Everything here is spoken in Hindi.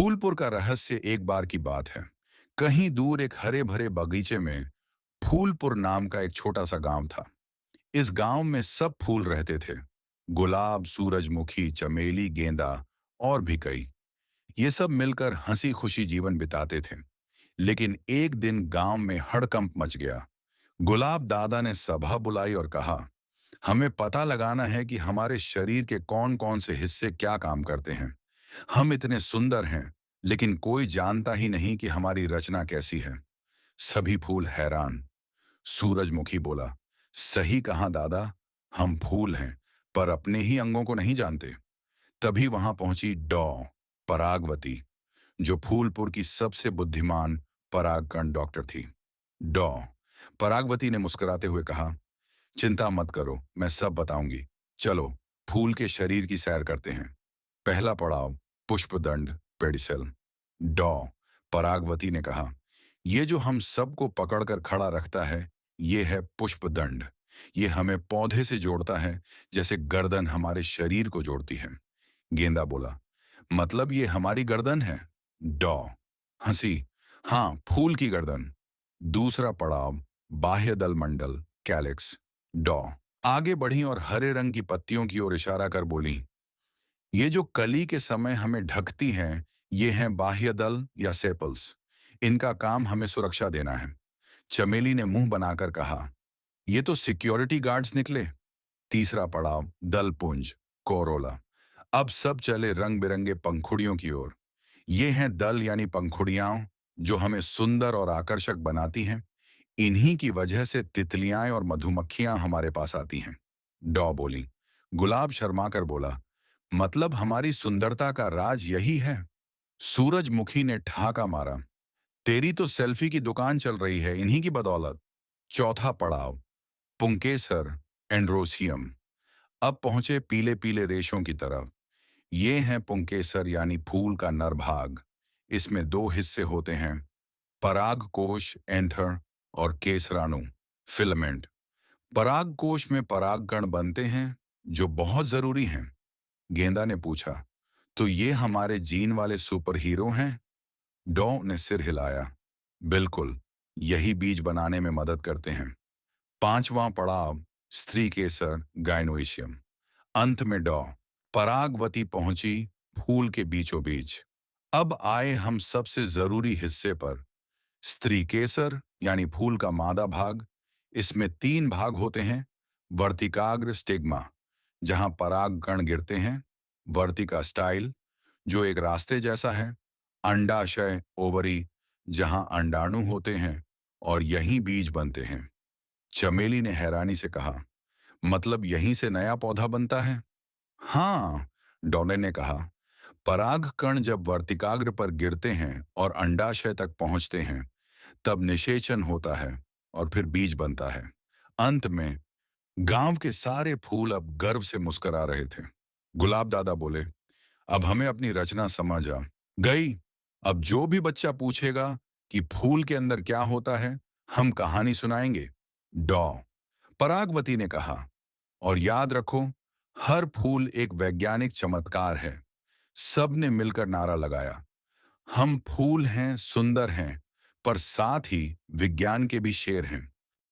फूलपुर का रहस्य एक बार की बात है। कहीं दूर एक हरे भरे बगीचे में फूलपुर नाम का एक छोटा सा गांव था। इस गांव में सब फूल रहते थे। गुलाब, सूरजमुखी, चमेली, गेंदा और भी कई। ये सब मिलकर हंसी खुशी जीवन बिताते थे। लेकिन एक दिन गांव में हड़कंप मच गया। गुलाब दादा ने सभा बुलाई और कहा, हमें पता लगाना है कि हमारे शरीर के कौन कौन से हिस्से क्या काम करते हैं। हम इतने सुंदर हैं, लेकिन कोई जानता ही नहीं कि हमारी रचना कैसी है। सभी फूल हैरान। सूरजमुखी बोला, सही कहा दादा, हम फूल हैं, पर अपने ही अंगों को नहीं जानते। तभी वहां पहुंची परागवती, जो फूलपुर की सबसे बुद्धिमान परागकण डॉक्टर थी। डॉ परागवती ने मुस्कुराते हुए कहा, चिंता मत करो, मैं सब बताऊंगी। चलो, फूल के शरीर की सैर करते हैं। पहला पड़ाव, पुष्पदंड, पेडिसल। डॉ परागवती ने कहा, ये जो हम सबको पकड़कर खड़ा रखता है, ये है पुष्पदंड। ये हमें पौधे से जोड़ता है, जैसे गर्दन हमारे शरीर को जोड़ती है। गेंदा बोला, मतलब ये हमारी गर्दन है? डॉ हंसी, हाँ, फूल की गर्दन। दूसरा पड़ाव, बाह्य दल मंडल, कैलिक्स। डॉ आगे बढ़ी और हरे रंग की पत्तियों की ओर इशारा कर बोली, ये जो कली के समय हमें ढकती हैं, ये हैं बाह्य दल या सेपल्स। इनका काम हमें सुरक्षा देना है। चमेली ने मुंह बनाकर कहा, ये तो सिक्योरिटी गार्ड्स निकले। तीसरा पड़ाव, दलपुंज, कोरोला। अब सब चले रंग बिरंगे पंखुड़ियों की ओर। ये हैं दल यानी पंखुड़ियां, जो हमें सुंदर और आकर्षक बनाती हैं। इन्हीं की वजह से तितलियां और मधुमक्खियां हमारे पास आती हैं। डॉ बोली। गुलाब शर्मा कर बोला, मतलब हमारी सुंदरता का राज यही है? सूरजमुखी ने ठहाका मारा, तेरी तो सेल्फी की दुकान चल रही है इन्हीं की बदौलत। चौथा पड़ाव, पुंकेसर, एंड्रोसियम। अब पहुंचे पीले पीले रेशों की तरफ। ये हैं पुंकेसर यानी फूल का नर भाग। इसमें दो हिस्से होते हैं, परागकोश, एंथर, और केसराणु, फिलामेंट। परागकोश में परागकण बनते हैं, जो बहुत जरूरी हैं। गेंदा ने पूछा, तो ये हमारे जीन वाले सुपर हीरो हैं? डॉ ने सिर हिलाया, बिल्कुल, यही बीज बनाने में मदद करते हैं। पांचवां पड़ाव, स्त्री केसर, गाइनोइशियम। अंत में परागवती पहुंची फूल के बीचों बीच। अब आए हम सबसे जरूरी हिस्से पर, स्त्री केसर यानी फूल का मादा भाग। इसमें तीन भाग होते हैं, वर्तिकाग्र स्टिग्मा, जहां परागकण गिरते हैं, वर्तिका स्टाइल, जो एक रास्ते जैसा है, अंडाशय, ओवरी, जहां अंडाणु होते हैं और यहीं बीज बनते हैं। चमेली ने हैरानी से कहा, मतलब यहीं से नया पौधा बनता है? हाँ, डॉले ने कहा, परागकण जब वर्तिकाग्र पर गिरते हैं और अंडाशय तक पहुंचते हैं, तब निषेचन होता है और फिर बीज बनता है। अंत में गांव के सारे फूल अब गर्व से मुस्कुरा रहे थे। गुलाब दादा बोले, अब हमें अपनी रचना समझ आ गई। अब जो भी बच्चा पूछेगा कि फूल के अंदर क्या होता है, हम कहानी सुनाएंगे। डॉ परागवती ने कहा, और याद रखो, हर फूल एक वैज्ञानिक चमत्कार है। सबने मिलकर नारा लगाया, हम फूल हैं, सुंदर हैं, पर साथ ही विज्ञान के भी शेर हैं।